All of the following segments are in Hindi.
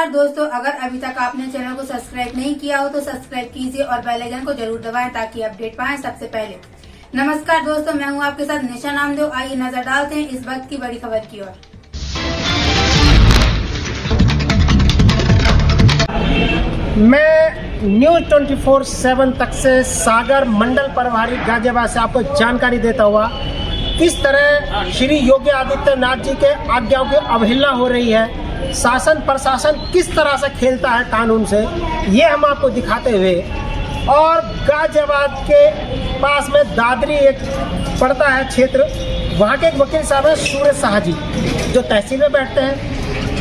नमस्कार दोस्तों, अगर अभी तक आपने चैनल को सब्सक्राइब नहीं किया हो तो सब्सक्राइब कीजिए और बेल आइकन को जरूर दबाएं ताकि अपडेट पाएं सबसे पहले। नमस्कार दोस्तों, मैं हूं आपके साथ निशा नामदेव। आइए नजर डालते हैं इस वक्त की बड़ी खबर की ओर। मैं न्यूज 24/7 तक से सागर मंडल प्रभारी गाजियाबाद से आपको जानकारी देता हुआ किस तरह श्री योगी आदित्यनाथ जी के आज्ञाओं की अवहेलना हो रही है, शासन प्रशासन किस तरह से खेलता है कानून से, ये हम आपको दिखाते हुए। और गाजियाबाद के पास में दादरी एक पड़ता है क्षेत्र, वहाँ के एक वकील साहब हैं सूरज शाह जी, जो तहसील में बैठते हैं,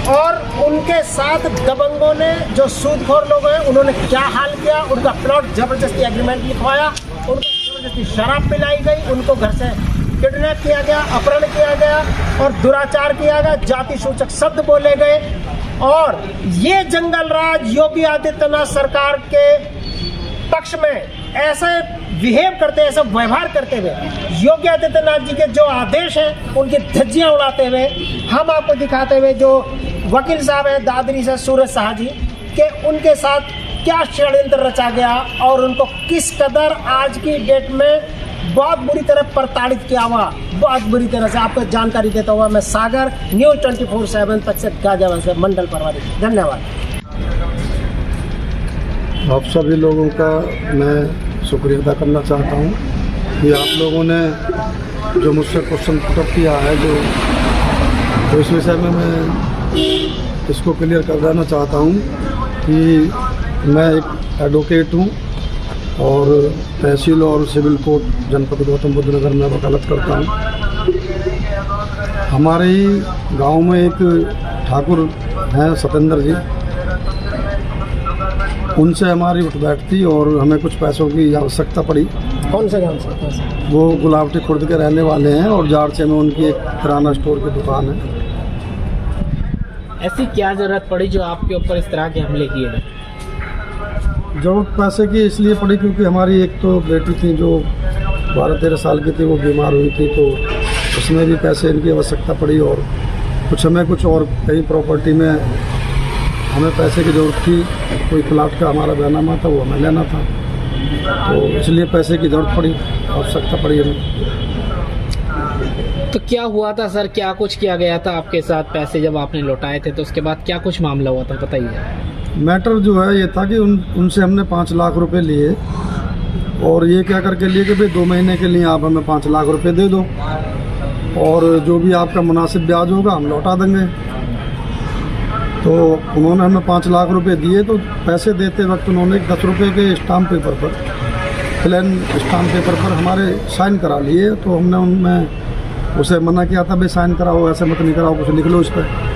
और उनके साथ दबंगों ने, जो सूदखोर लोग हैं, उन्होंने क्या हाल किया। उनका प्लॉट जबरदस्ती एग्रीमेंट लिखवाया, उनको जबरदस्ती शराब पिलाई गई, उनको घर से किडनैप किया गया, अपहरण किया गया और दुराचार किया गया, जाति सूचक शब्द बोले गए। और ये जंगल राज योगी आदित्यनाथ सरकार के पक्ष में ऐसे बिहेव करते, ऐसा व्यवहार करते हुए योगी आदित्यनाथ जी के जो आदेश हैं उनकी धज्जियां उड़ाते हुए हम आपको दिखाते हुए, जो वकील साहब हैं दादरी से सूरज शाह जी के, उनके साथ क्या षड्यंत्र रचा गया और उनको किस कदर आज की डेट में बहुत बुरी तरह प्रताड़ित किया हुआ, बहुत बुरी तरह से आपको जानकारी देता हुआ मैं सागर न्यूज 24/7 तक से गाजियाबाद से मंडल प्रभारी। धन्यवाद। आप सभी लोगों का मैं शुक्रिया अदा करना चाहता हूं कि आप लोगों ने जो मुझसे क्वेश्चन पुटअप किया है, तो इस विषय में मैं इसको क्लियर कर देना चाहता हूं कि मैं एक एडवोकेट हूं और तहसील और सिविल कोर्ट जनपद गौतम बुद्ध नगर में वकालत करता हूँ। हमारे ही गांव में एक ठाकुर हैं सतेंद्र जी, उनसे हमारी उठ बैठ थी और हमें कुछ पैसों की आवश्यकता पड़ी। कौन से गाँव से? वो गुलावटी खुर्द के रहने वाले हैं और जारचे में उनकी एक किराना स्टोर की दुकान है। ऐसी क्या ज़रूरत पड़ी जो आपके ऊपर इस तरह के हमले किए गए? जरूरत पैसे की इसलिए पड़ी क्योंकि हमारी एक तो बेटी थी जो 12-13 साल की थी, वो बीमार हुई थी, तो उसमें भी पैसे इनकी आवश्यकता पड़ी। और कुछ और कई प्रॉपर्टी में हमें पैसे की ज़रूरत थी। कोई प्लाट का हमारा बैनामा था, वो हमें लेना था, तो इसलिए पैसे की ज़रूरत पड़ी, आवश्यकता पड़ी हमें। तो क्या हुआ था सर, क्या कुछ किया गया था आपके साथ? पैसे जब आपने लौटाए थे तो उसके बाद क्या कुछ मामला हुआ था, बताइए। मैटर जो है ये था कि उनसे हमने 5 लाख रुपए लिए और ये क्या करके लिए कि भाई 2 महीने के लिए आप हमें 5 लाख रुपए दे दो और जो भी आपका मुनासिब ब्याज होगा हम लौटा देंगे। तो उन्होंने हमें 5 लाख रुपए दिए, तो पैसे देते वक्त उन्होंने 10 रुपये के स्टाम्प पेपर पर, प्लेन स्टाम्प पेपर पर हमारे साइन करा लिए। तो हमने उनमें उसे मना किया था, भाई साइन कराओ, ऐसे मत नहीं कराओ, कुछ लिख लो इस पर।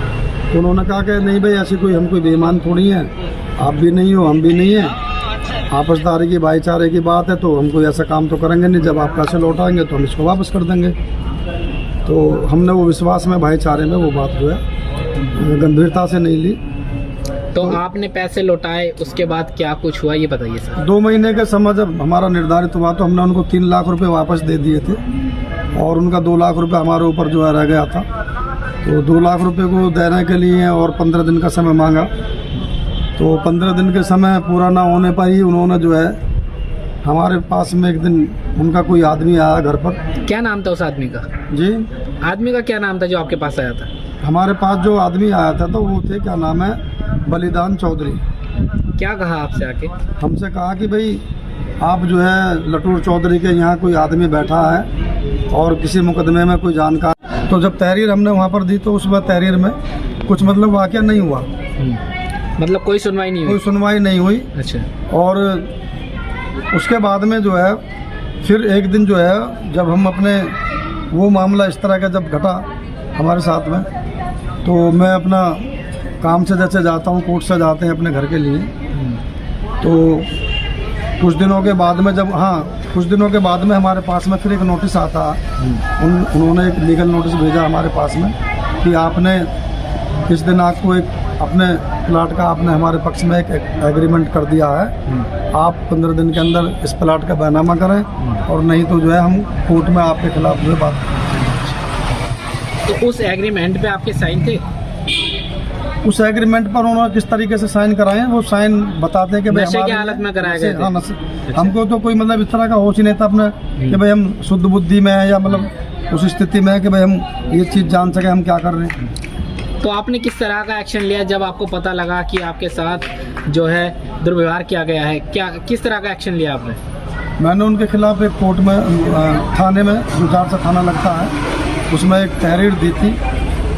तो उन्होंने कहा कि नहीं भाई, ऐसी कोई हम कोई बेईमान थोड़ी हैं, आप भी नहीं हो हम भी नहीं हैं, आपसदारी की भाईचारे की बात है, तो हम कोई ऐसा काम तो करेंगे नहीं। जब आप पैसे लौटाएंगे तो हम इसको वापस कर देंगे। तो हमने वो विश्वास में, भाईचारे में वो बात जो है गंभीरता से नहीं ली। तो आपने पैसे लौटाए, उसके बाद क्या कुछ हुआ ये बताइए सर। 2 महीने के समय जब हमारा निर्धारित हुआ तो हमने उनको 3 लाख रुपए वापस दे दिए थे और उनका 2 लाख रुपए हमारे ऊपर जो है रह गया था। तो 2 लाख रुपए को देने के लिए और 15 दिन का समय मांगा। तो 15 दिन के समय पूरा ना होने पर ही उन्होंने जो है हमारे पास में एक दिन उनका कोई आदमी आया घर पर। क्या नाम था उस आदमी का? जी, आदमी का क्या नाम था जो आपके पास आया था? हमारे पास जो आदमी आया था तो वो थे, क्या नाम है, बलिदान चौधरी। क्या कहा आपसे आके? हमसे कहा कि भाई आप जो है लटूर चौधरी के यहाँ कोई आदमी बैठा है और किसी मुकदमे में कोई जानकार। तो जब तहरीर हमने वहाँ पर दी तो उस वक्त तहरीर में कुछ मतलब वाक़या नहीं हुआ, मतलब कोई सुनवाई नहीं हुई? कोई सुनवाई नहीं हुई। अच्छा। और उसके बाद में जो है फिर एक दिन जो है जब हम अपने वो मामला इस तरह का जब घटा हमारे साथ में, तो मैं अपना काम से जैसे जाता हूँ, कोर्ट से जाते हैं अपने घर के लिए, तो कुछ दिनों के बाद में हमारे पास में फिर एक नोटिस आता। उन्होंने एक लीगल नोटिस भेजा हमारे पास में कि आपने इस दिन आपको एक अपने प्लाट का आपने हमारे पक्ष में एक एग्रीमेंट कर दिया है, आप 15 दिन के अंदर इस प्लाट का बैनामा करें और नहीं तो जो है हम कोर्ट में आपके खिलाफ जो है बात। तो उस एग्रीमेंट पे आपके साइन थे? उस एग्रीमेंट पर उन्होंने किस तरीके से साइन कराए हैं वो साइन बताते हैं कि भाई नशे की हमारे- हालत में कराए गए थे? हाँ, नशे। हमको तो कोई मतलब इस तरह का होश ही नहीं था अपने कि भाई हम शुद्ध बुद्धि में है या मतलब उस स्थिति में है कि भाई हम ये चीज़ जान सके हम क्या कर रहे हैं। तो आपने किस तरह का एक्शन लिया जब आपको पता लगा कि आपके साथ जो है दुर्व्यवहार किया गया है? क्या किस तरह का एक्शन लिया आपने? मैंने उनके खिलाफ एक कोर्ट में थाने में जो जाट सा थाना लगता है उसमें एक तहरीर दी थी।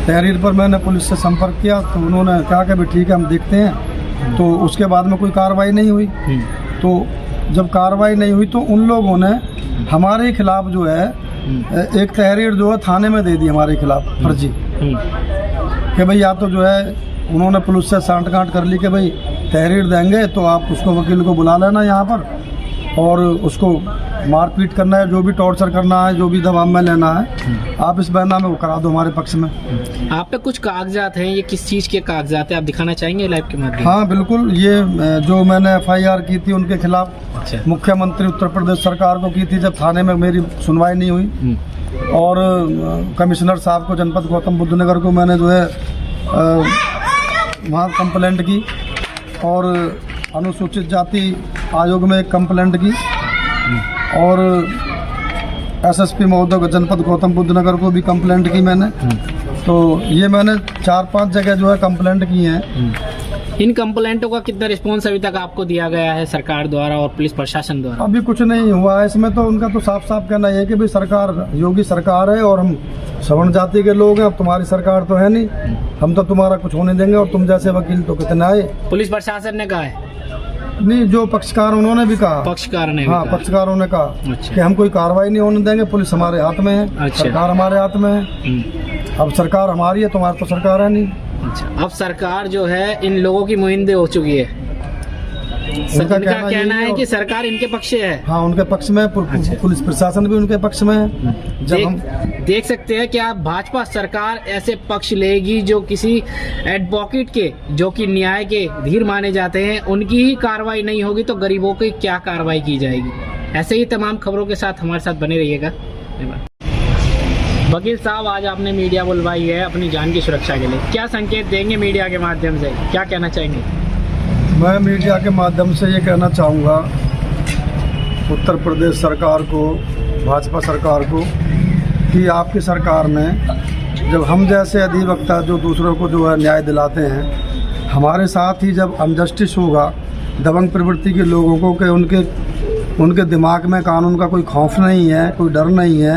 तहरीर पर मैंने पुलिस से संपर्क किया तो उन्होंने कहा कि भाई ठीक है हम देखते हैं। तो उसके बाद में कोई कार्रवाई नहीं हुई। तो जब कार्रवाई नहीं हुई तो उन लोगों ने हमारे खिलाफ जो है एक तहरीर जो है थाने में दे दी हमारे खिलाफ फर्जी कि भाई या तो जो है उन्होंने पुलिस से सांठ गांठ कर ली कि भाई तहरीर देंगे तो आप उसको वकील को बुला लेना यहाँ पर और उसको मारपीट करना है, जो भी टॉर्चर करना है, जो भी दबाव में लेना है आप इस बयान में वो करा दो हमारे पक्ष में। आप पे कुछ कागजात हैं, ये किस चीज़ के कागजात हैं आप दिखाना चाहेंगे लाइव के माध्यम? हाँ बिल्कुल, ये जो मैंने FIR की थी उनके खिलाफ अच्छा। मुख्यमंत्री उत्तर प्रदेश सरकार को की थी जब थाने में मेरी सुनवाई नहीं हुई और कमिश्नर साहब को जनपद गौतम बुद्ध नगर को मैंने जो है वहाँ कंप्लेंट की और अनुसूचित जाति आयोग में एक कंप्लेंट की और SSP महोदय को जनपद गौतम बुद्ध नगर को भी कंप्लेंट की मैंने। तो ये मैंने 4-5 जगह जो है कंप्लेंट की हैं। इन कंप्लेंटों का कितना रिस्पॉन्स अभी तक आपको दिया गया है सरकार द्वारा और पुलिस प्रशासन द्वारा? अभी कुछ नहीं हुआ है इसमें। तो उनका तो साफ साफ कहना है कि भाई सरकार योगी सरकार है और हम सवर्ण जाति के लोग हैं, अब तुम्हारी सरकार तो है नहीं, हम तो तुम्हारा कुछ होने देंगे और तुम जैसे वकील तो कितने आए। पुलिस प्रशासन ने कहा है? नहीं, जो पक्षकार उन्होंने भी कहा, पक्षकार ने भी हाँ कहा। पक्षकारों ने कहा अच्छा। कि हम कोई कार्रवाई नहीं होने देंगे, पुलिस हमारे हाथ में है, अच्छा। सरकार हमारे हाथ में है। अब सरकार हमारी है, तुम्हारी तो सरकार है नहीं। अच्छा, अब सरकार जो है इन लोगों की मुहिंदे हो चुकी है। उनका इनका कहना कहना यही है है कि सरकार इनके पक्ष से है। हाँ उनके पक्ष में, पुलिस प्रशासन भी उनके पक्ष में है। जब हम देख सकते हैं कि आप भाजपा सरकार ऐसे पक्ष लेगी जो किसी एडवोकेट के, जो कि न्याय के धीर माने जाते हैं, उनकी ही कार्रवाई नहीं होगी तो गरीबों की क्या कार्रवाई की जाएगी। ऐसे ही तमाम खबरों के साथ हमारे साथ बने रहिएगा। वकील साहब, आज आपने मीडिया बुलवाई है अपनी जान की सुरक्षा के लिए, क्या संकेत देंगे मीडिया के माध्यम से, क्या कहना चाहेंगे? मैं मीडिया के माध्यम से ये कहना चाहूँगा उत्तर प्रदेश सरकार को, भाजपा सरकार को, कि आपकी सरकार ने जब हम जैसे अधिवक्ता जो दूसरों को जो है न्याय दिलाते हैं, हमारे साथ ही जब अनजस्टिस होगा दबंग प्रवृत्ति के लोगों को कि उनके दिमाग में कानून का कोई खौफ नहीं है, कोई डर नहीं है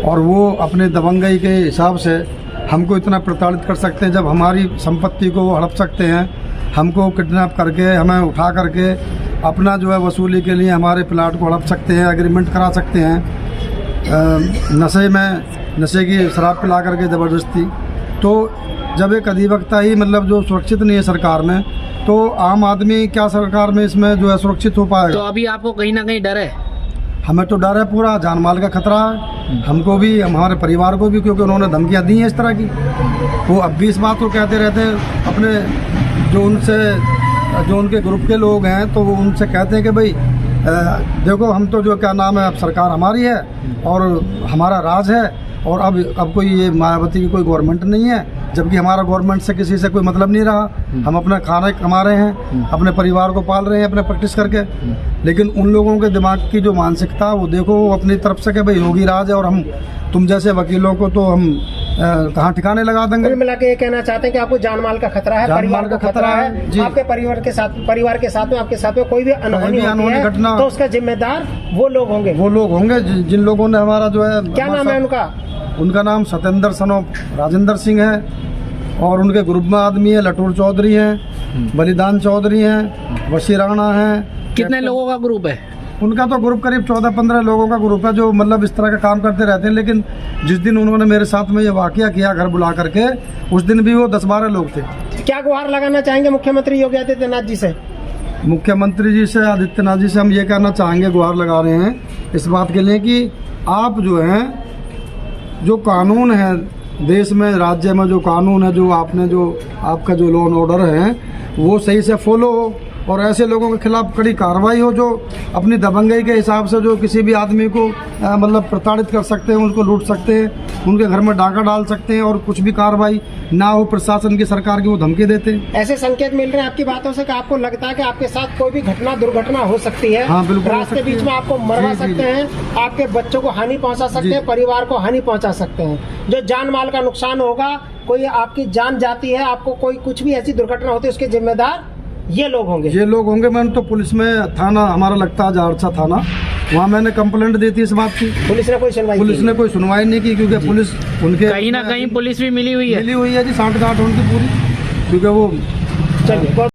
और वो अपने दबंगई के हिसाब से हमको इतना प्रताड़ित कर सकते हैं, जब हमारी संपत्ति को वो हड़प सकते हैं, हमको किडनैप करके हमें उठा करके अपना जो है वसूली के लिए हमारे प्लाट को हड़प सकते हैं, एग्रीमेंट करा सकते हैं, नशे की शराब पिला करके ज़बरदस्ती। तो जब एक अधिवक्ता ही मतलब जो सुरक्षित नहीं है सरकार में, तो आम आदमी क्या सरकार में इसमें जो है सुरक्षित हो पाएगा? तो अभी आपको कहीं ना कहीं डर है? हमें तो डर है, पूरा जान माल का खतरा है हमको भी, हमारे परिवार को भी, क्योंकि उन्होंने धमकियां दी हैं इस तरह की। वो अब भी इस बात को कहते रहते हैं अपने जो उनके ग्रुप के लोग हैं, तो वो उनसे कहते हैं कि भाई देखो हम तो जो क्या नाम है, अब सरकार हमारी है और हमारा राज है और अब कोई ये मायावती की कोई गवर्नमेंट नहीं है, जबकि हमारा गवर्नमेंट से किसी से कोई मतलब नहीं रहा। हम अपना खाना कमा रहे हैं, अपने परिवार को पाल रहे हैं अपने प्रैक्टिस करके। लेकिन उन लोगों के दिमाग की जो मानसिकता वो देखो, वो अपनी तरफ से कि भाई योगी राज है और तुम जैसे वकीलों को तो हम कहाँ ठिकाने लगा देंगे। कुल मिला के ये कहना चाहते हैं कि आपको जान माल का खतरा है, परिवार का खतरा है जी। आपके परिवार के साथ में आपके साथ में कोई भी अनहोनी होती है घटना तो उसका जिम्मेदार वो लोग होंगे जिन लोगों ने हमारा जो है, क्या नाम है उनका नाम सत्येंद्र सनोप राजेंद्र सिंह है और उनके ग्रुप में आदमी है लटूर चौधरी हैं, बलिदान चौधरी हैं, वशी राणा हैं। कितने लोगों का ग्रुप है उनका? तो ग्रुप करीब 14-15 लोगों का ग्रुप है जो मतलब इस तरह का काम करते रहते हैं। लेकिन जिस दिन उन्होंने मेरे साथ में ये वाकया किया घर बुला करके, उस दिन भी वो 10-12 लोग थे। क्या गुहार लगाना चाहेंगे मुख्यमंत्री योगी आदित्यनाथ जी से? मुख्यमंत्री जी से, आदित्यनाथ जी से हम ये कहना चाहेंगे, गुहार लगा रहे हैं इस बात के लिए कि आप जो हैं, जो कानून है देश में, राज्य में जो कानून है, जो आपका जो लॉ एंड ऑर्डर है वो सही से फॉलो हो और ऐसे लोगों के खिलाफ कड़ी कार्रवाई हो, जो अपनी दबंगई के हिसाब से जो किसी भी आदमी को मतलब प्रताड़ित कर सकते हैं, उनको लूट सकते हैं, उनके घर में डाका डाल सकते हैं और कुछ भी कार्रवाई ना हो प्रशासन की, सरकार की, वो धमकी देते हैं। ऐसे संकेत मिल रहे हैं आपकी बातों से कि आपको लगता है कि आपके साथ कोई भी घटना दुर्घटना हो सकती है। हाँ, बिल्कुल हो रास्ते सकती बीच है। में आपको मरवा जी, जी, सकते हैं, आपके बच्चों को हानि पहुंचा सकते जी। हैं, परिवार को हानि पहुंचा सकते हैं, जो जान माल का नुकसान होगा, कोई आपकी जान जाती है, आपको कोई कुछ भी ऐसी दुर्घटना होती है, उसके जिम्मेदार ये लोग होंगे। ये लोग होंगे। मैंने तो पुलिस में थाना हमारा लगता है जारसा थाना, वहाँ मैंने कंप्लेंट दी थी इस बात की। पुलिस ने कोई सुनवाई पुलिस ने कोई सुनवाई नहीं की, क्योंकि पुलिस उनके कहीं ना कहीं पुलिस भी मिली हुई है। मिली हुई है जी, 60 उनकी पूरी, क्योंकि वो चलिए।